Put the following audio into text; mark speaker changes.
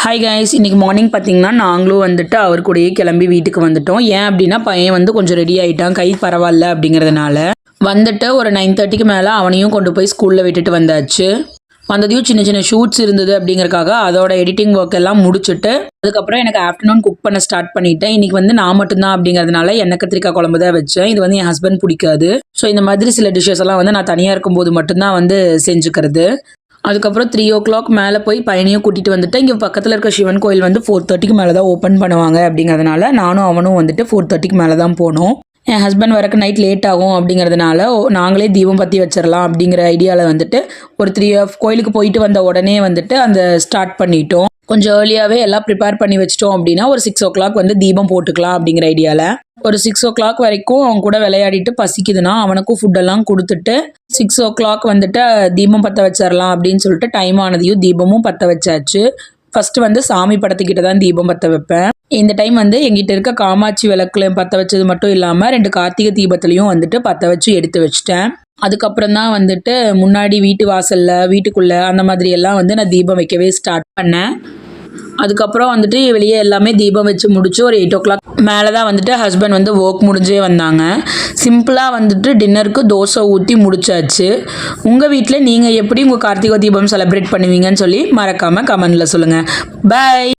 Speaker 1: Hi guys, இன்றைக்கி morning பார்த்தீங்கன்னா நாங்களும் வந்துட்டு அவர் கூடயே கிளம்பி வீட்டுக்கு வந்துட்டோம். ஏன் அப்படின்னா பையன் வந்து கொஞ்சம் ரெடி ஆகிட்டான், கை பரவாயில்ல அப்படிங்கிறதுனால வந்துட்டு ஒரு 9:30க்கு மேலே அவனையும் கொண்டு போய் ஸ்கூலில் விட்டுட்டு வந்தாச்சு. வந்ததையும் சின்ன சின்ன ஷூட்ஸ் இருந்தது அப்படிங்கிறக்காக அதோட எடிட்டிங் ஒர்க் எல்லாம் முடிச்சுட்டு அதுக்கப்புறம் எனக்கு ஆஃப்டர்நூன் குக் பண்ண ஸ்டார்ட் பண்ணிட்டேன். இன்றைக்கி வந்து நான் மட்டும்தான் அப்படிங்கிறதுனால எண்ணெய் கத்திரிக்காய் குழம்பு தான் வச்சேன். இது வந்து என் ஹஸ்பண்ட் பிடிக்காது. ஸோ இந்த மாதிரி சில டிஷ்ஷஸ் எல்லாம் வந்து நான் தனியாக இருக்கும்போது மட்டும்தான் வந்து செஞ்சுக்கிறது. அதுக்கப்புறம் 3 o'clock மேலே போய் பையனையும் கூட்டிகிட்டு வந்துட்டு இங்கே பக்கத்தில் இருக்க சிவன் கோயில் வந்து 4:30க்கு மேலே தான் ஓப்பன் பண்ணுவாங்க அப்படிங்கிறதுனால நானும் அவனும் வந்துட்டு 4:30க்கு மேலே தான் போனோம். என் ஹஸ்பண்ட் வரக்கு நைட் லேட் ஆகும் அப்படிங்கிறதுனால நாங்களே தீபம் பற்றி வச்சிடலாம் அப்படிங்கிற ஐடியாவில் வந்துட்டு ஒரு 3 கோயிலுக்கு போயிட்டு வந்த உடனே வந்துட்டு அந்த ஸ்டார்ட் பண்ணிட்டோம். கொஞ்சம் ஏர்லியாகவே எல்லாம் ப்ரிப்பேர் பண்ணி வச்சிட்டோம் அப்படின்னா ஒரு 6 o'clock வந்து தீபம் போட்டுக்கலாம் அப்படிங்கிற ஐடியாவில் ஒரு 6 o'clock வரைக்கும் அவன் கூட விளையாடிட்டு பசிக்குதுன்னா அவனுக்கும் ஃபுட்டெல்லாம் கொடுத்துட்டு 6 o'clock வந்துட்டு தீபம் பற்ற வச்சிடலாம் அப்படின்னு சொல்லிட்டு டைம் ஆனதையும் தீபமும் பற்ற வச்சாச்சு. ஃபஸ்ட்டு வந்து சாமி படத்துக்கிட்ட தான் தீபம் பற்ற வைப்பேன். இந்த டைம் வந்து எங்கிட்ட இருக்க காமாட்சி விளக்குல பற்ற வச்சது மட்டும் இல்லாமல் 2 கார்த்திகை தீபத்துலையும் வந்துட்டு பற்ற வச்சு எடுத்து வச்சுட்டேன். அதுக்கப்புறம் தான் வந்துட்டு முன்னாடி வீட்டு வாசலில் வீட்டுக்குள்ளே அந்த மாதிரி எல்லாம் வந்து நான் தீபம் வைக்கவே ஸ்டார்ட் பண்ணேன். அதுக்கப்புறம் வந்துட்டு வெளியே எல்லாமே தீபம் வச்சு முடிச்சு ஒரு 8 o'clock மேலே தான் வந்துட்டு ஹஸ்பண்ட் வந்து ஒர்க் முடிஞ்சே வந்தாங்க. சிம்பிளாக வந்துட்டு டின்னருக்கு தோசை ஊற்றி முடிச்சாச்சு. உங்கள் வீட்டில் நீங்கள் எப்படி உங்கள் கார்த்திகை தீபம் செலிப்ரேட் பண்ணுவீங்கன்னு சொல்லி மறக்காமல் கமெண்டில் சொல்லுங்கள். பை.